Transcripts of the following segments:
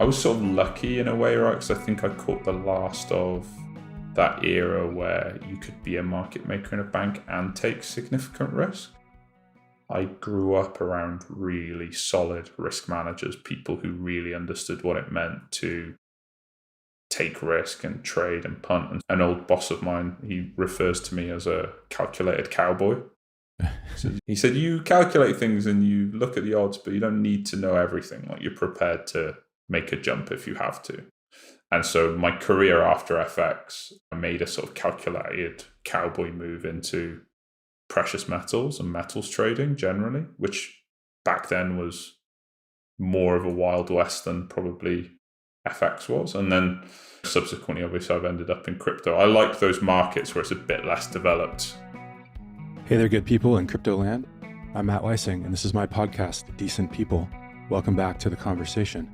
was sort of lucky in a way, right? Because I think I caught the last of that era where you could be a market maker in a bank and take significant risk. I grew up around really solid risk managers, people who really understood what it meant to take risk and trade and punt. And an old boss of mine, he refers to me as a calculated cowboy. He said, you calculate things and you look at the odds, but you don't need to know everything. Like, you're prepared to make a jump if you have to. And so my career after FX, I made a sort of calculated cowboy move into precious metals and metals trading generally, which back then was more of a Wild West than probably FX was. And then subsequently, obviously, I've ended up in crypto. I like those markets where it's a bit less developed. Hey there, good people in crypto land. I'm Matt Weissing, and this is my podcast, Decent People. Welcome back to the conversation.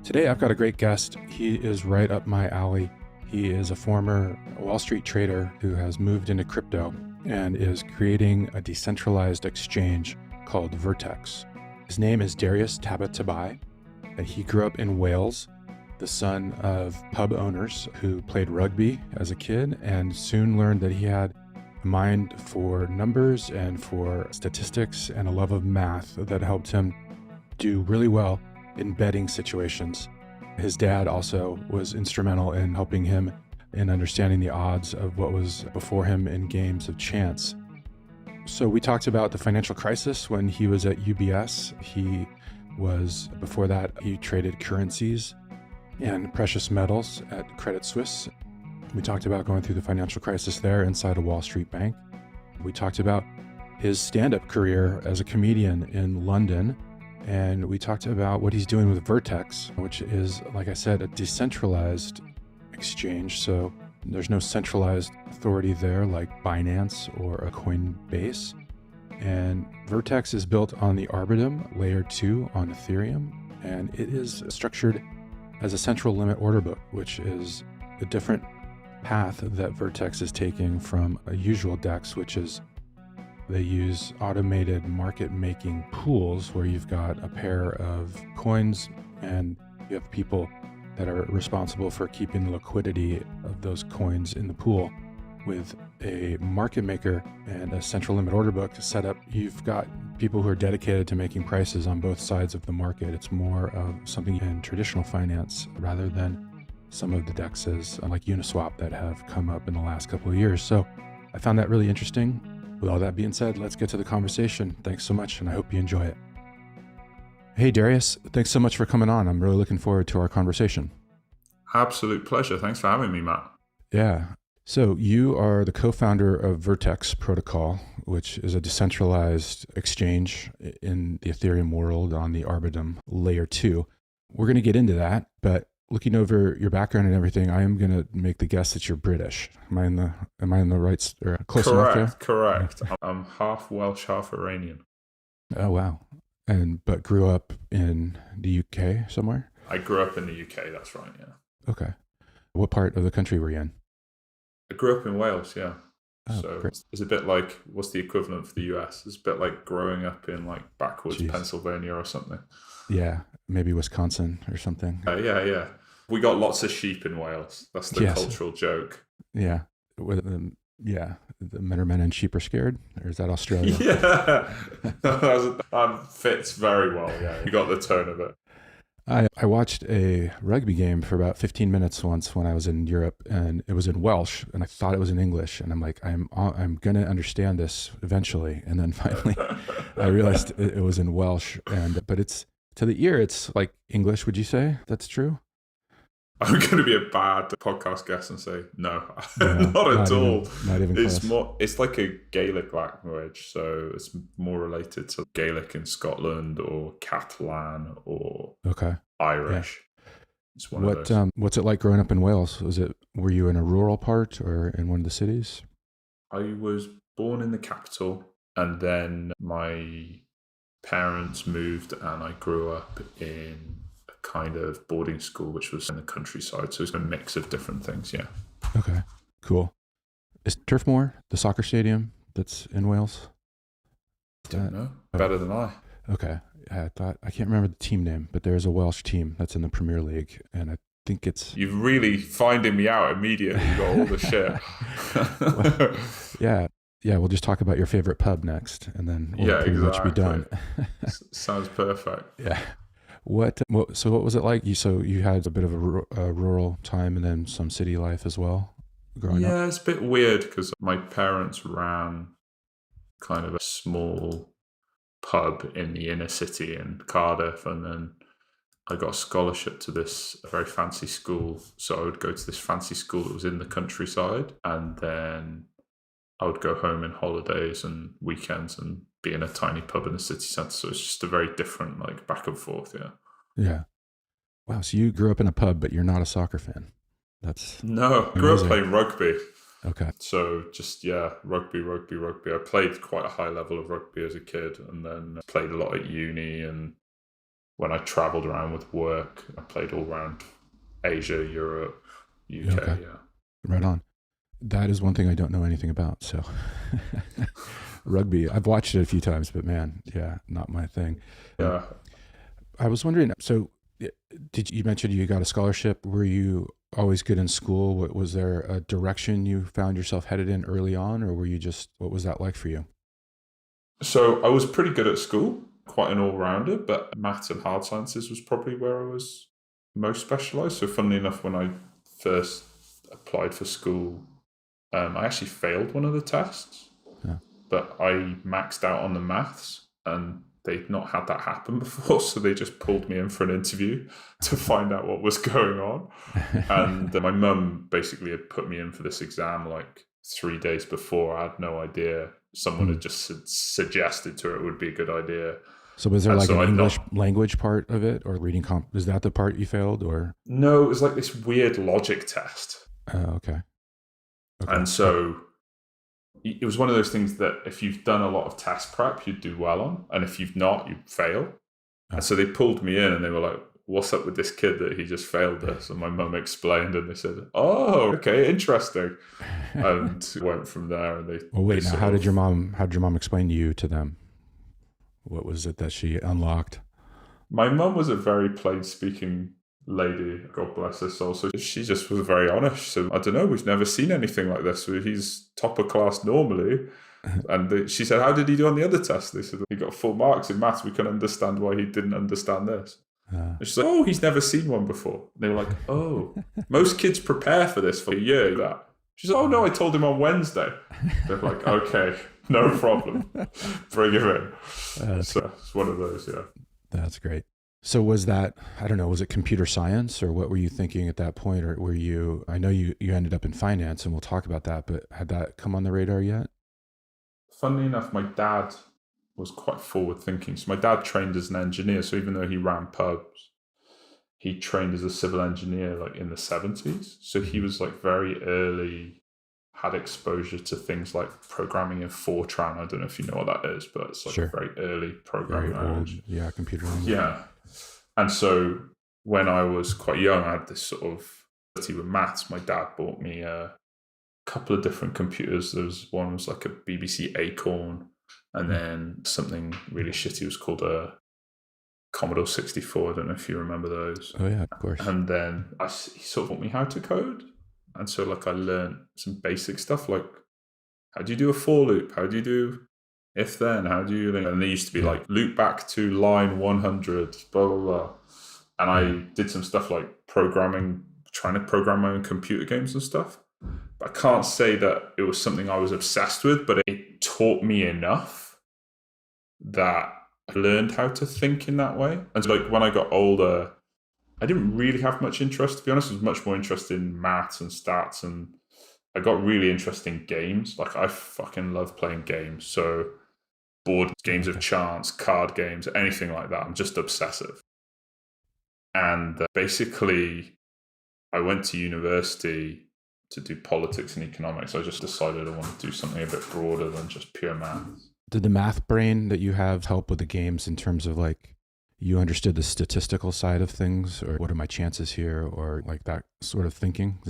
Today, I've got a great guest. He is right up my alley. He is a former Wall Street trader who has moved into crypto and is creating a decentralized exchange called Vertex. His name is Darius Tabatabai, and he grew up in Wales, the son of pub owners who played rugby as a kid and soon learned that he had a mind for numbers and for statistics and a love of math that helped him do really well in betting situations. His dad also was instrumental in helping him in understanding the odds of what was before him in games of chance. So we talked about the financial crisis when he was at UBS. Before that, he traded currencies and precious metals at Credit Suisse. We talked about going through the financial crisis there inside a Wall Street bank. We talked about his stand-up career as a comedian in London. And we talked about what he's doing with Vertex, which is, like I said, a decentralized exchange. So there's no centralized authority there like Binance or a Coinbase. And Vertex is built on the Arbitrum layer 2 on Ethereum. And it is structured as a central limit order book, which is a different path that Vertex is taking from a usual DEX, which is they use automated market-making pools where you've got a pair of coins and you have people that are responsible for keeping the liquidity of those coins in the pool. With a market maker and a central limit order book set up, you've got people who are dedicated to making prices on both sides of the market. It's more of something in traditional finance rather than some of the DEXs like Uniswap that have come up in the last couple of years. So I found that really interesting. With all that being said, let's get to the conversation. Thanks so much, and I hope you enjoy it. Hey, Darius, thanks so much for coming on. I'm really looking forward to our conversation. Absolute pleasure. Thanks for having me, Matt. Yeah. So you are the co-founder of Vertex Protocol, which is a decentralized exchange in the Ethereum world on the Arbitrum layer 2. We're going to get into that, but looking over your background and everything, I am going to make the guess that you're British. Am I in the right or close enough there? Correct. I'm half Welsh, half Iranian. Oh wow! But grew up in the UK somewhere. I grew up in the UK. That's right. Yeah. Okay. What part of the country were you in? I grew up in Wales. Yeah. Oh, so great. it's a bit like, what's the equivalent for the US? It's a bit like growing up in like backwoods Pennsylvania or something. Yeah, maybe Wisconsin or something. Yeah. We got lots of sheep in Wales. That's the cultural joke. Yeah. The men are men and sheep are scared? Or is that Australia? Yeah. That fits very well. Yeah, you got the tone of it. I watched a rugby game for about 15 minutes once when I was in Europe, and it was in Welsh, and I thought it was in English, and I'm like, I'm going to understand this eventually. And then finally I realized it was in Welsh, but it's to the ear, it's like English. Would you say that's true? I'm going to be a bad podcast guest and say no, not at all. Not even close. It's like a Gaelic language, so it's more related to Gaelic in Scotland or Catalan or Irish. Yeah. It's one of those. What's it like growing up in Wales? Were you in a rural part or in one of the cities? I was born in the capital, and then my parents moved, and I grew up in kind of boarding school, which was in the countryside. So it's a mix of different things. Yeah. Okay, cool. Is Turf Moor the soccer stadium that's in Wales? Don't know. Better than I. Okay. I can't remember the team name, but there's a Welsh team that's in the Premier League, and I think it's. You're really finding me out immediately. You got all the shit. Well, yeah, yeah. We'll just talk about your favorite pub next, and then we'll Yeah, pretty much be exactly. done. Sounds perfect. Yeah. So what was it like? You had a bit of a rural time and then some city life as well growing up? Yeah, it's a bit weird because my parents ran kind of a small pub in the inner city in Cardiff, and then I got a scholarship to this very fancy school. So I would go to this fancy school that was in the countryside, and then I would go home in holidays and weekends and be in a tiny pub in the city centre. So it's just a very different, like, back and forth. Yeah. Yeah. Wow. So you grew up in a pub, but you're not a soccer fan. That's No, I grew up amazing. playing rugby. Okay. So just, yeah, rugby. I played quite a high level of rugby as a kid, and then played a lot at uni. And when I travelled around with work, I played all around Asia, Europe, UK. Okay. Yeah. Right on. That is one thing I don't know anything about. So rugby, I've watched it a few times, but man, yeah, not my thing. Yeah. I was wondering, so you mentioned you got a scholarship? Were you always good in school? Was there a direction you found yourself headed in early on, or were you just, what was that like for you? So I was pretty good at school, quite an all-rounder, but maths and hard sciences was probably where I was most specialised. So funnily enough, when I first applied for school, I actually failed one of the tests, Yeah. but I maxed out on the maths, and they'd not had that happen before. So they just pulled me in for an interview to find out what was going on. And my mum basically had put me in for this exam like 3 days before. I had no idea. Someone had just suggested to her it would be a good idea. So was there And like so an I English not. language part of it, or reading comp? Is that the part you failed, or? No, it was like this weird logic test. Okay. Okay. And so it was one of those things that if you've done a lot of test prep, you'd do well on. And if you've not, you'd fail. And so they pulled me in and they were like, what's up with this kid that he just failed this? And my mum explained, and they said, oh, okay, interesting. And went from there. And they. Well, wait. They Now, how did your mom explain you to them? What was it that she unlocked? My mum was a very plain speaking lady, God bless her soul. So she just was very honest. She said, I don't know, we've never seen anything like this. He's top of class normally. And she said, how did he do on the other test? They said, he got full marks in maths. We can understand why he didn't understand this. And she's like, oh, he's never seen one before. And they were like, oh, most kids prepare for this for a year. That. She's like, oh, no, I told him on Wednesday. They're like, okay, no problem. Bring him in. So it's one of those, yeah. That's great. So was that, I don't know, was it computer science, or what were you thinking at that point? Or were you, I know you ended up in finance, and we'll talk about that, but had that come on the radar yet? Funnily enough, my dad was quite forward thinking. So my dad trained as an engineer. So even though he ran pubs, he trained as a civil engineer like in the 70s. So he was like very early, had exposure to things like programming in Fortran. I don't know if you know what that is, but it's like a very early programming language. Yeah, computer language. Yeah. And so when I was quite young, I had this sort of ability with maths. My dad bought me a couple of different computers. There was one was like a BBC Acorn, and then something really shitty was called a Commodore 64. I don't know if you remember those. Oh yeah, of course. And then he sort of taught me how to code. And so like I learned some basic stuff like how do you do a for loop? How do you do if then? How do you... And they used to be like loop back to line 100, blah, blah, blah. And I did some stuff like trying to program my own computer games and stuff. But I can't say that it was something I was obsessed with, but it taught me enough that I learned how to think in that way. And so like when I got older, I didn't really have much interest, to be honest. I was much more interested in maths and stats, and I got really interested in games. Like I fucking love playing games. So board games of chance, card games, anything like that. I'm just obsessive. And basically I went to university to do politics and economics. I just decided I wanted to do something a bit broader than just pure maths. Did the math brain that you have help with the games in terms of like, you understood the statistical side of things, or what are my chances here, or like that sort of thinking?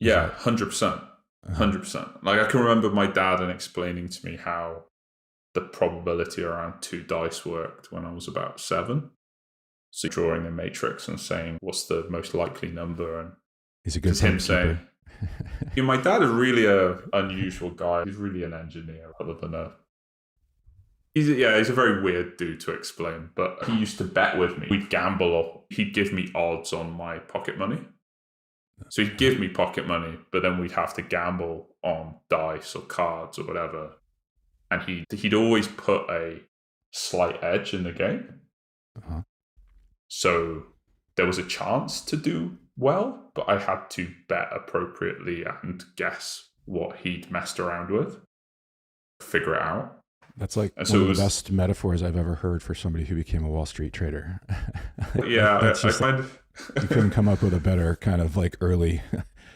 Yeah, 100%. 100%. Like I can remember my dad explaining to me how the probability around 2 dice worked when I was about 7. So drawing a matrix and saying, what's the most likely number? And he's a good him saying, my dad is really an unusual guy. He's really an engineer other than he's a very weird dude to explain, but he used to bet with me. We'd gamble, or he'd give me odds on my pocket money. So he'd give me pocket money, but then we'd have to gamble on dice or cards or whatever. And he'd always put a slight edge in the game. Uh-huh. So there was a chance to do well, but I had to bet appropriately and guess what he'd messed around with, figure it out. That's like one of the best metaphors I've ever heard for somebody who became a Wall Street trader. Yeah, you couldn't come up with a better kind of like early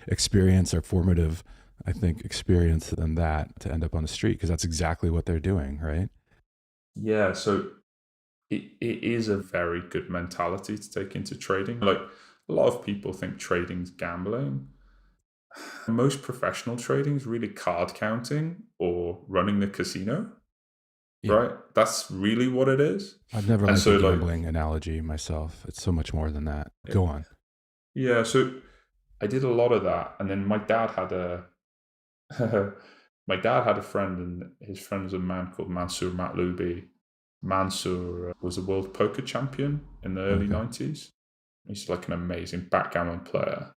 experience or formative, I think, experience than that to end up on the street, because that's exactly what they're doing, right? Yeah, so it is a very good mentality to take into trading. Like, a lot of people think trading's gambling. Most professional trading is really card counting or running the casino. Yeah. Right? That's really what it is. I've never liked the gambling analogy myself. It's so much more than that. Yeah. Go on. Yeah, so I did a lot of that. And then my dad had a friend, and his friend was a man called Mansour Matloubi. Mansour was a world poker champion in the early 90s. He's like an amazing backgammon player.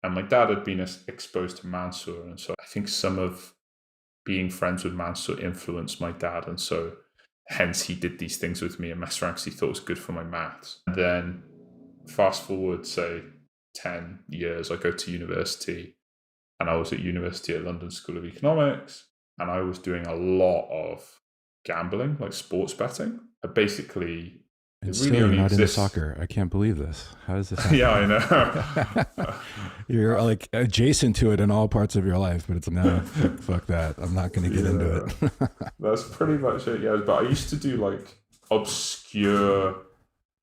And my dad had been exposed to Mansour. And so I think some of being friends with Mansour influenced my dad, and so hence he did these things with me and messed around because he thought it was good for my maths. And then fast forward, say, 10 years, I go to university, and I was at university at London School of Economics, and I was doing a lot of gambling, like sports betting. And still you're not into soccer. I can't believe this. How does this happen? Yeah, I know. You're like adjacent to it in all parts of your life, but it's no, fuck that. I'm not going to get into it. That's pretty much it, yeah. But I used to do like obscure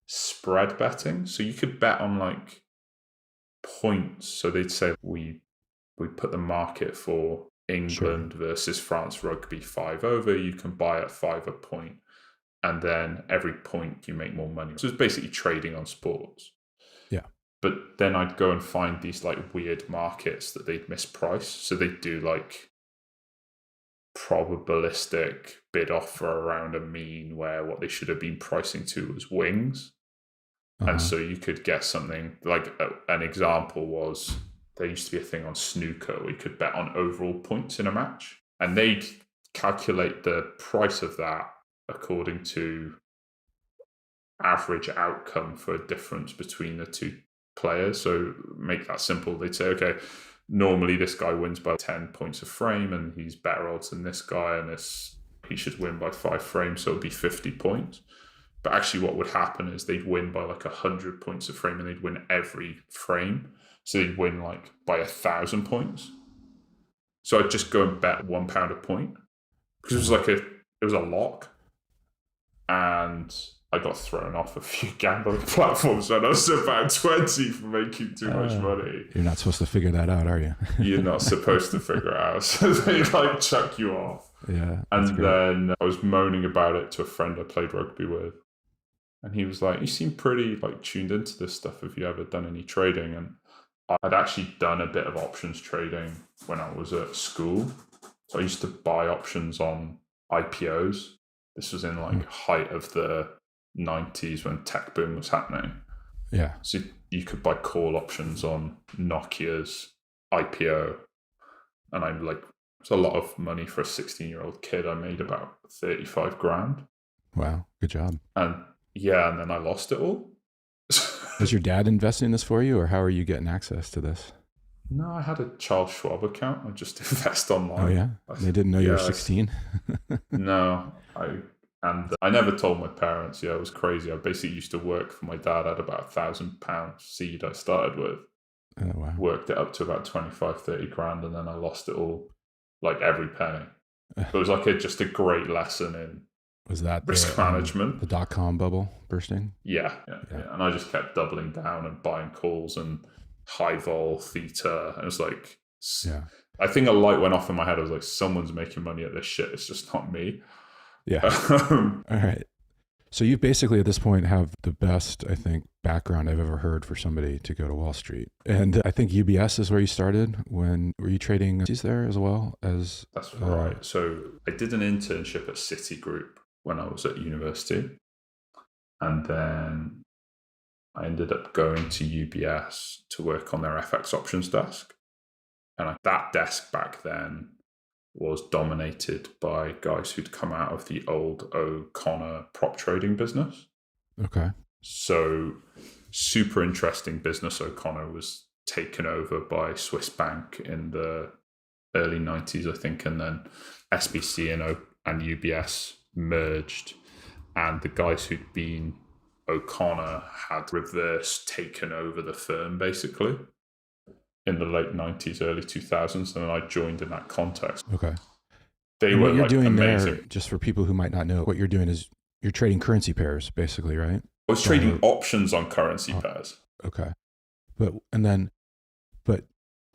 spread betting. So you could bet on like points. So they'd say we put the market for England versus France rugby 5 over. You can buy at 5 a point. And then every point you make more money. So it's basically trading on sports. Yeah. But then I'd go and find these like weird markets that they'd misprice. So they'd do like probabilistic bid offer around a mean where what they should have been pricing to was wings. Uh-huh. And so you could get something like an example was there used to be a thing on snooker where you could bet on overall points in a match. And they'd calculate the price of that according to average outcome for a difference between the two players. So make that simple. They'd say, okay, normally this guy wins by 10 points a frame and he's better odds than this guy, and he should win by 5 frames, so it'd be 50 points. But actually what would happen is they'd win by like 100 points a frame, and they'd win every frame. So they'd win like by 1,000 points. So I'd just go and bet £1 a point because it was a lock. And I got thrown off a few gambling platforms when I was about 20 for making too much money. You're not supposed to figure that out, are you? You're not supposed to figure it out. So they like chuck you off. Yeah. And then I was moaning about it to a friend I played rugby with. And he was like, you seem pretty like tuned into this stuff. Have you ever done any trading? And I'd actually done a bit of options trading when I was at school. So I used to buy options on IPOs. This was in like height of the 90s when tech boom was happening. Yeah. So you could buy call options on Nokia's IPO. And I'm like, it's a lot of money for a 16-year-old kid. I made about 35 grand. Wow. Good job. And then I lost it all. Was your dad investing in this for you, or how are you getting access to this? No, I had a Charles Schwab account. I just invest online. Oh, yeah? They didn't know you were 16? No. I never told my parents. Yeah, it was crazy. I basically used to work for my dad. I had about £1,000 seed I started with. Oh, wow. Worked it up to about 25, 30 grand, and then I lost it all, like every penny. It was like just a great lesson in risk management. The dot-com bubble bursting? Yeah. And I just kept doubling down and buying calls and high vol theta. And it was like, I think a light went off in my head. I was like, someone's making money at this shit. It's just not me. Yeah. All right. So you basically at this point have the best, I think, background I've ever heard for somebody to go to Wall Street. And I think UBS is where you started. When were you trading currencies there as well as? That's right. So I did an internship at Citigroup when I was at university. And then I ended up going to UBS to work on their FX options desk. And that desk back then was dominated by guys who'd come out of the old O'Connor prop trading business. Okay. So super interesting business. O'Connor was taken over by Swiss Bank in the early 90s, I think, and then SBC and UBS merged. And the guys who'd been O'Connor had reverse taken over the firm, basically, in the late 90s, early 2000s, and I joined in that context. Okay. They and were what you're doing amazing. there, just for people who might not know, what you're doing is you're trading currency pairs, basically, right? I was trading options on currency pairs. Okay. But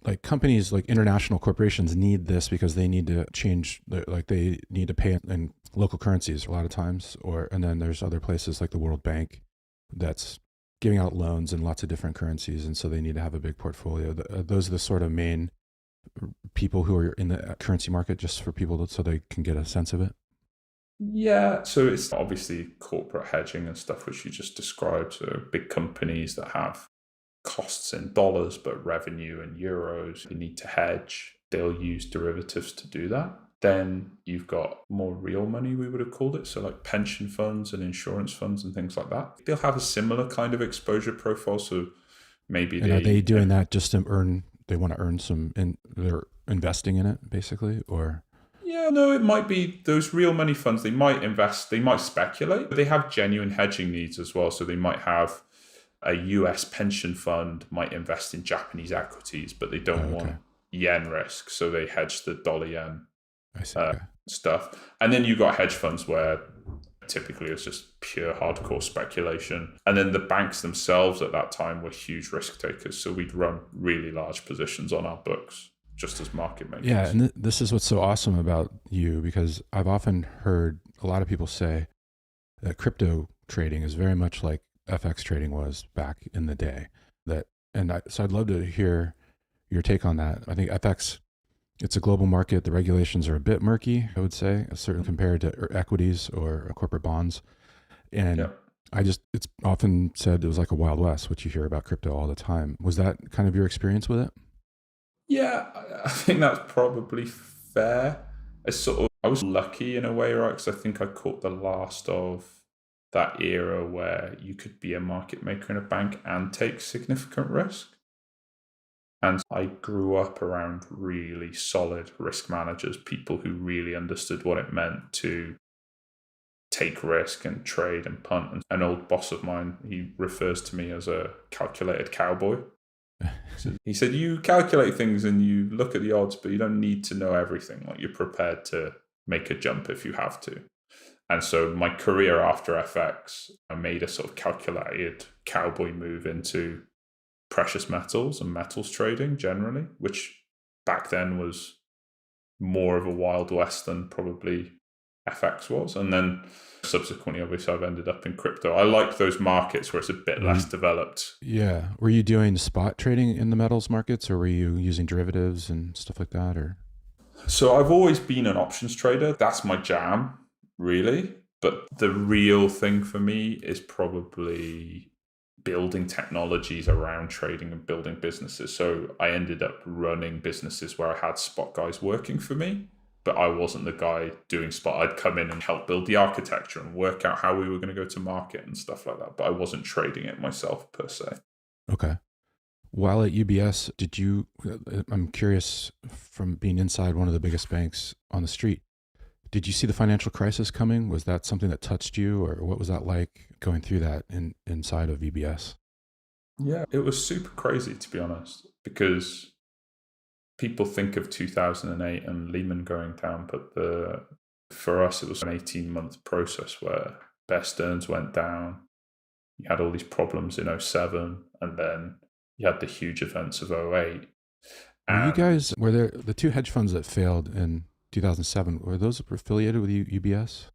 like companies, like international corporations need this because they need to change, they need to pay in local currencies a lot of times, and then there's other places like the World Bank that's giving out loans in lots of different currencies. And so they need to have a big portfolio. Those are the sort of main people who are in the currency market, just for people so they can get a sense of it. Yeah, so it's obviously corporate hedging and stuff, which you just described. So big companies that have costs in dollars but revenue in euros, you need to hedge. They'll use derivatives to do that. Then you've got more real money, we would have called it. So like pension funds and insurance funds and things like that. They'll have a similar kind of exposure profile. So maybe are they doing that just to earn, they want to earn some, and they're investing in it basically, or? Yeah, no, it might be those real money funds. They might invest, they might speculate, but they have genuine hedging needs as well. So they might have a US pension fund might invest in Japanese equities, but they don't want yen risk. So they hedge the dollar yen stuff. And then you've got hedge funds where typically it's just pure hardcore speculation. And then the banks themselves at that time were huge risk takers. So we'd run really large positions on our books just as market makers. Yeah, and this is what's so awesome about you, because I've often heard a lot of people say that crypto trading is very much like FX trading was back in the day. So I'd love to hear your take on that. I think FX, it's a global market. The regulations are a bit murky, I would say, certainly compared to equities or corporate bonds. And it's often said it was like a Wild West, which you hear about crypto all the time. Was that kind of your experience with it? Yeah, I think that's probably fair. I was lucky in a way, right? Because I think I caught the last of that era where you could be a market maker in a bank and take significant risk. And I grew up around really solid risk managers, people who really understood what it meant to take risk and trade and punt. And an old boss of mine, he refers to me as a calculated cowboy. He said, you calculate things and you look at the odds, but you don't need to know everything. Like, you're prepared to make a jump if you have to. And so my career after FX, I made a sort of calculated cowboy move into precious metals and metals trading generally, which back then was more of a Wild West than probably FX was. And then subsequently, obviously, I've ended up in crypto. I like those markets where it's a bit less developed. Yeah. Were you doing spot trading in the metals markets, or were you using derivatives and stuff like that? Or? So I've always been an options trader. That's my jam, really. But the real thing for me is probably building technologies around trading and building businesses. So I ended up running businesses where I had spot guys working for me, but I wasn't the guy doing spot. I'd come in and help build the architecture and work out how we were going to go to market and stuff like that. But I wasn't trading it myself per se. Okay. While at UBS, I'm curious, from being inside one of the biggest banks on the street, did you see the financial crisis coming? Was that something that touched you, or what was that like going through that inside of UBS? Yeah, it was super crazy, to be honest, because people think of 2008 and Lehman going down, but for us, it was an 18-month process where Bear Stearns went down. You had all these problems in 2007, and then you had the huge events of 2008. Were there the two hedge funds that failed in 2007, were those affiliated with UBS?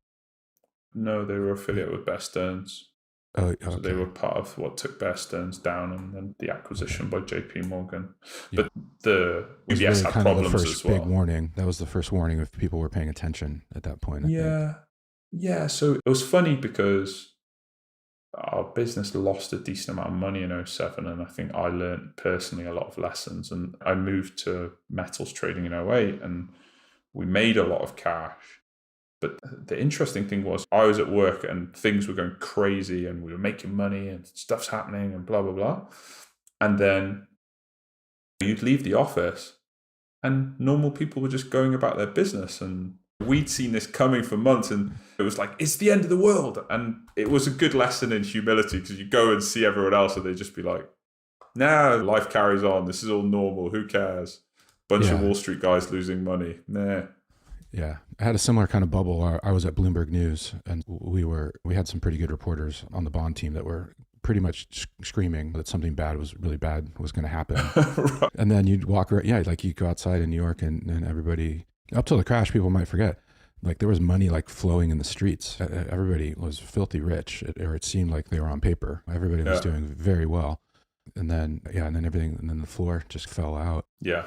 No, they were affiliate with Bear Stearns. Oh, okay. So they were part of what took Bear Stearns down, and then the acquisition by JP Morgan. But the it was UBS really had kind of the problems first as well. big warning. That was the first warning if people were paying attention at that point, I think. Yeah. So it was funny because our business lost a decent amount of money in 2007, and I think I learned personally a lot of lessons. And I moved to metals trading in 2008, and we made a lot of cash. But the interesting thing was I was at work and things were going crazy and we were making money and stuff's happening and blah, blah, blah. And then you'd leave the office and normal people were just going about their business. And we'd seen this coming for months, and it was like, it's the end of the world. And it was a good lesson in humility, because you go and see everyone else and they just be like, nah, life carries on. This is all normal. Who cares? Bunch of Wall Street guys losing money. Nah. Yeah, I had a similar kind of bubble. I was at Bloomberg News, and we had some pretty good reporters on the bond team that were pretty much screaming that something really bad was going to happen. Right. And then you'd walk around, like you go outside in New York, and everybody, up till the crash, people might forget, like there was money like flowing in the streets. Everybody was filthy rich, or it seemed like they were on paper. Everybody was doing very well. And then everything, and then the floor just fell out. Yeah.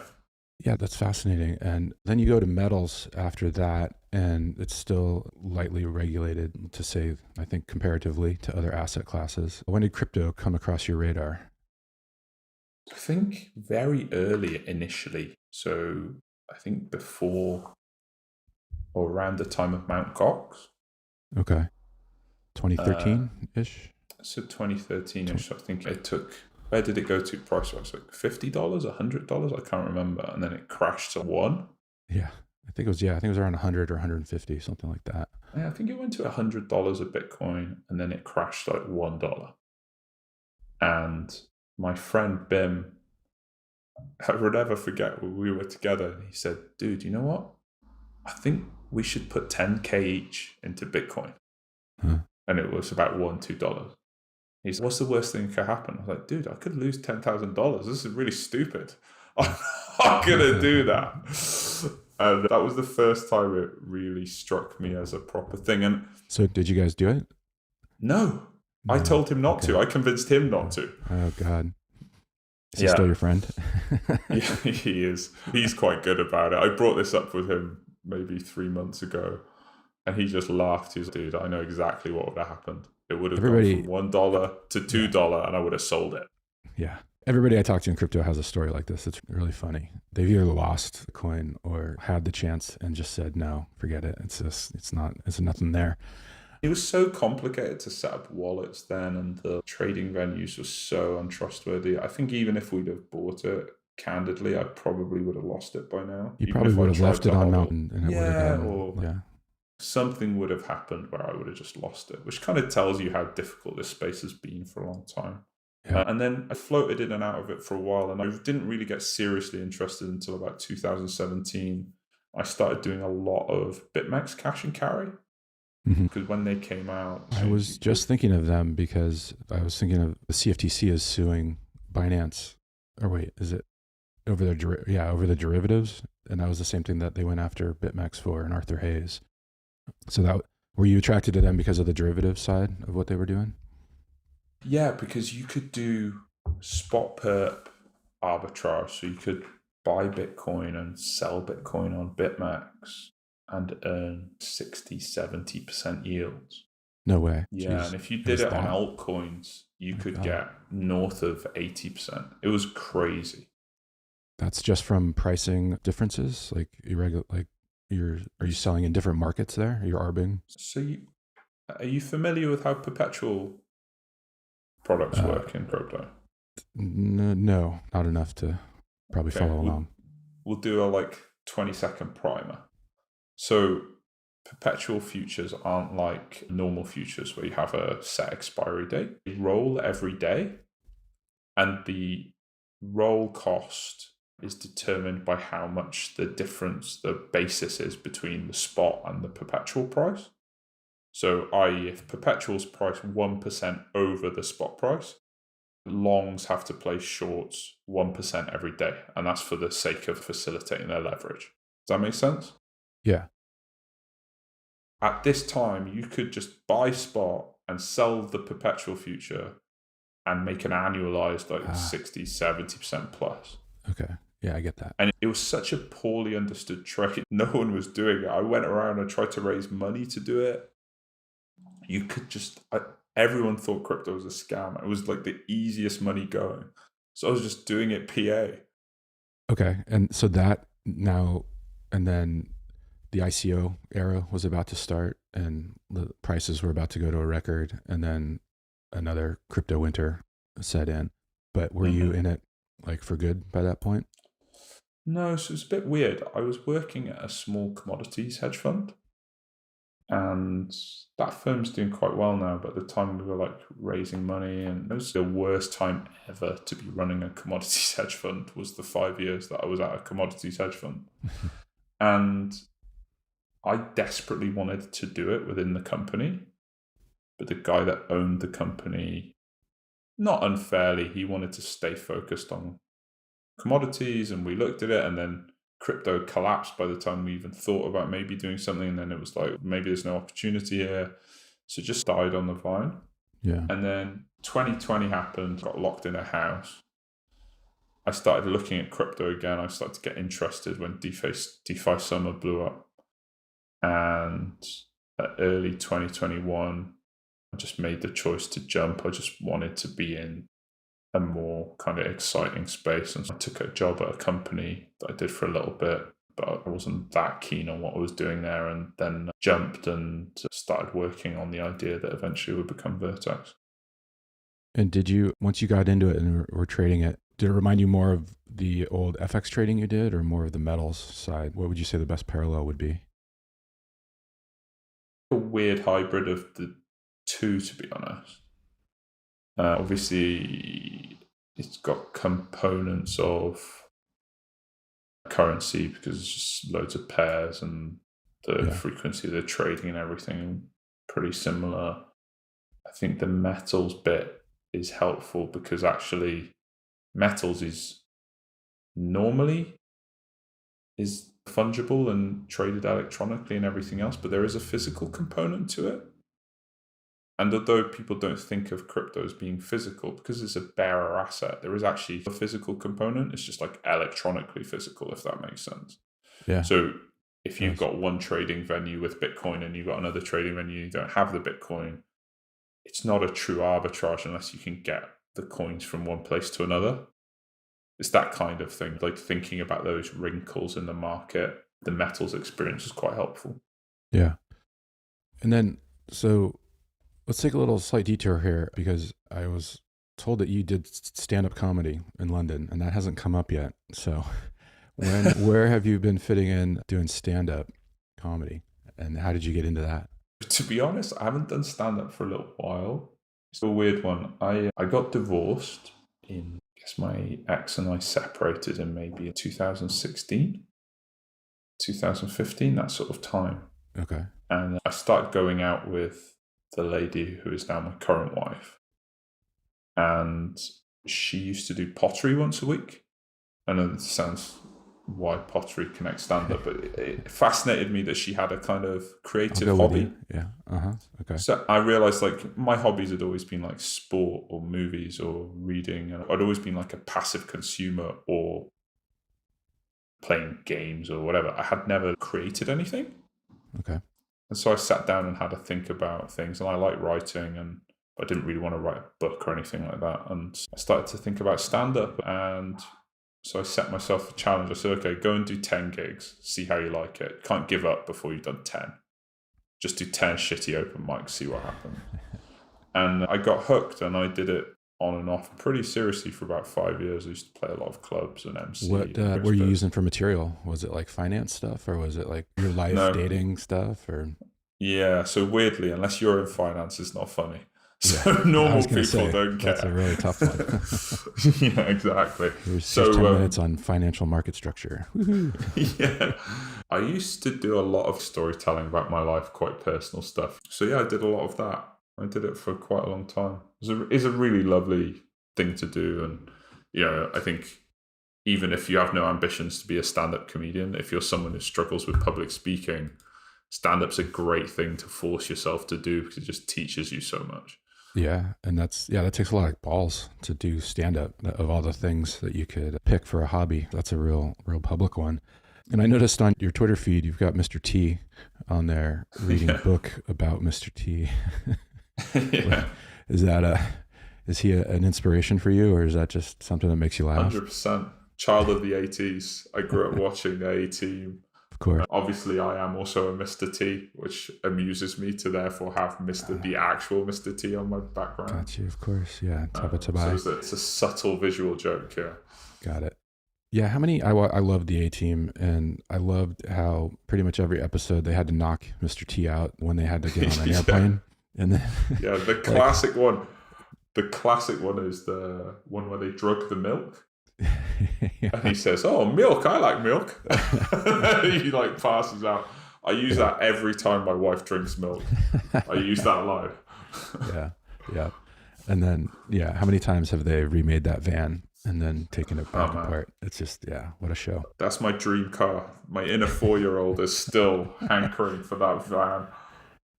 Yeah, that's fascinating. And then you go to metals after that, and it's still lightly regulated, to say, I think, comparatively to other asset classes. When did crypto come across your radar? I think very early initially. So I think before or around the time of Mt. Gox. Okay. 2013-ish? So 2013-ish, I think it took... Where did it go to price-wise? Like $50, $100? I can't remember. And then it crashed to $1. Yeah. I think it was around 100 or 150, something like that. Yeah, I think it went to $100 a Bitcoin, and then it crashed like $1. And my friend Bim, I will never forget when we were together. He said, dude, you know what? I think we should put 10K each into Bitcoin. Huh. And it was about $1-2. He said, what's the worst thing that could happen? I was like, dude, I could lose $10,000. This is really stupid. I'm not going to do that. And that was the first time it really struck me as a proper thing. And so did you guys do it? No. I told him not to. I convinced him not to. Oh, God. Is he still your friend? Yeah, he is. He's quite good about it. I brought this up with him maybe 3 months ago, and he just laughed. He's like, dude, I know exactly what would have happened. It would have gone from $1 to $2, and I would have sold it. Yeah. Everybody I talk to in crypto has a story like this. It's really funny. They've either lost the coin or had the chance and just said, no, forget it. It's nothing there. It was so complicated to set up wallets then, and the trading venues were so untrustworthy. I think even if we'd have bought it, candidly, I probably would have lost it by now. You probably would have left it on Mountain, and it would have gone, something would have happened where I would have just lost it, which kind of tells you how difficult this space has been for a long time. Yeah. And then I floated in and out of it for a while, and I didn't really get seriously interested until about 2017. I started doing a lot of BitMEX cash and carry. Because when they came out... I was just thinking of them because I was thinking of the CFTC is suing Binance. Or wait, is it over over the derivatives? And that was the same thing that they went after BitMEX for and Arthur Hayes. So were you attracted to them because of the derivative side of what they were doing? Yeah, because you could do spot perp arbitrage. So you could buy Bitcoin and sell Bitcoin on BitMEX and earn 60-70% yields. No way. Yeah, jeez. And if you did it on altcoins, you could get north of 80%. It was crazy. That's just from pricing differences, like irregular, like are you selling in different markets there? You're arbing. So are you familiar with how perpetual products work in crypto? No, not enough to probably follow along. We'll do a 20-second primer. So perpetual futures aren't like normal futures where you have a set expiry date. They roll every day, and the roll cost is determined by how much the basis is between the spot and the perpetual price. So i.e. if perpetuals price 1% over the spot price, longs have to place shorts 1% every day, and that's for the sake of facilitating their leverage. Does that make sense? Yeah. at this time, you could just buy spot and sell the perpetual future and make an annualized like 60, 70% plus. Okay. Yeah, I get that. And it was such a poorly understood trade. No one was doing it. I went around and tried to raise money to do it. You could just, everyone thought crypto was a scam. It was like the easiest money going. So I was just doing it PA. Okay. And so that now, and then the ICO era was about to start and the prices were about to go to a record, and then another crypto winter set in. But were you in it like for good by that point? No, so it's a bit weird. I was working at a small commodities hedge fund, and that firm's doing quite well now. But at the time we were like raising money, and it was the worst time ever to be running a commodities hedge fund was the 5 years that I was at a commodities hedge fund. And I desperately wanted to do it within the company, but the guy that owned the company, not unfairly, he wanted to stay focused on commodities, and we looked at it, and then crypto collapsed by the time we even thought about maybe doing something, and then it was like, maybe there's no opportunity here. So it just died on the vine. Yeah. And then 2020 happened, got locked in a house. I started looking at crypto again. I started to get interested when DeFi summer blew up. And early 2021, I just made the choice to jump. I just wanted to be in a more kind of exciting space. And so I took a job at a company that I did for a little bit, but I wasn't that keen on what I was doing there, and then jumped and started working on the idea that eventually would become Vertex. And did you, once you got into it and were trading it, did it remind you more of the old FX trading you did or more of the metals side? What would you say the best parallel would be? A weird hybrid of the two, to be honest. Obviously, it's got components of currency because it's just loads of pairs, and the frequency of the trading and everything pretty similar. I think the metals bit is helpful because actually metals is normally is fungible and traded electronically and everything else, but there is a physical component to it. And although people don't think of crypto as being physical, because it's a bearer asset, there is actually a physical component. It's just like electronically physical, if that makes sense. Yeah. So if you've got one trading venue with Bitcoin and you've got another trading venue and you don't have the Bitcoin, it's not a true arbitrage unless you can get the coins from one place to another. It's that kind of thing, like thinking about those wrinkles in the market. The metals experience is quite helpful. Yeah. And then, so let's take a little slight detour here, because I was told that you did stand-up comedy in London, and that hasn't come up yet. So where have you been fitting in doing stand-up comedy, and how did you get into that? To be honest, I haven't done stand-up for a little while. It's a weird one. I got divorced in, I guess my ex and I separated in maybe 2016, 2015, that sort of time. Okay. And I started going out with the lady who is now my current wife, and she used to do pottery once a week. I know that sounds why pottery connects stand-up, but it fascinated me that she had a kind of creative hobby. Yeah. Okay. So I realized like my hobbies had always been like sport or movies or reading, and I'd always been like a passive consumer or playing games or whatever. I had never created anything. Okay. And so I sat down and had to think about things, and I like writing, and I didn't really want to write a book or anything like that. And I started to think about stand-up, and so I set myself a challenge. I said, okay, go and do 10 gigs, see how you like it. Can't give up before you've done 10. Just do 10 shitty open mics, see what happens. And I got hooked, and I did it on and off pretty seriously for about 5 years. I used to play a lot of clubs and MC. What were you using for material? Was it like finance stuff, or was it like your life dating stuff? Or yeah, so weirdly, unless you're in finance, it's not funny. So normal people don't care. That's a really tough one. Yeah, exactly. Here's 10 minutes on financial market structure. Yeah. I used to do a lot of storytelling about my life, quite personal stuff. So yeah, I did a lot of that. I did it for quite a long time. It's a really lovely thing to do. And, you know, I think even if you have no ambitions to be a stand-up comedian, if you're someone who struggles with public speaking, stand-up's a great thing to force yourself to do because it just teaches you so much. Yeah, and that takes a lot of balls to do stand up. Of all the things that you could pick for a hobby, that's a real public one. And I noticed on your Twitter feed you've got Mr. T on there reading a book about Mr. T. Yeah. Is he an inspiration for you, or is that just something that makes you laugh? 100%. Child of the 80s. I grew up watching the A-Team. Of course. Obviously, I am also a Mr. T, which amuses me to therefore have the actual Mr. T on my background. Got you, of course. Yeah, Tabatabai. So it's a subtle visual joke, yeah. Got it. Yeah, I loved the A-Team, and I loved how pretty much every episode they had to knock Mr. T out when they had to get on an airplane. And then, yeah, the classic one. The classic one is the one where they drug the milk. Yeah. And he says, "Oh, milk! I like milk." He like passes out. I use that every time my wife drinks milk. I use that line. Yeah. And then, how many times have they remade that van and then taken it back apart? It's just, what a show. That's my dream car. My inner 4-year-old is still hankering for that van.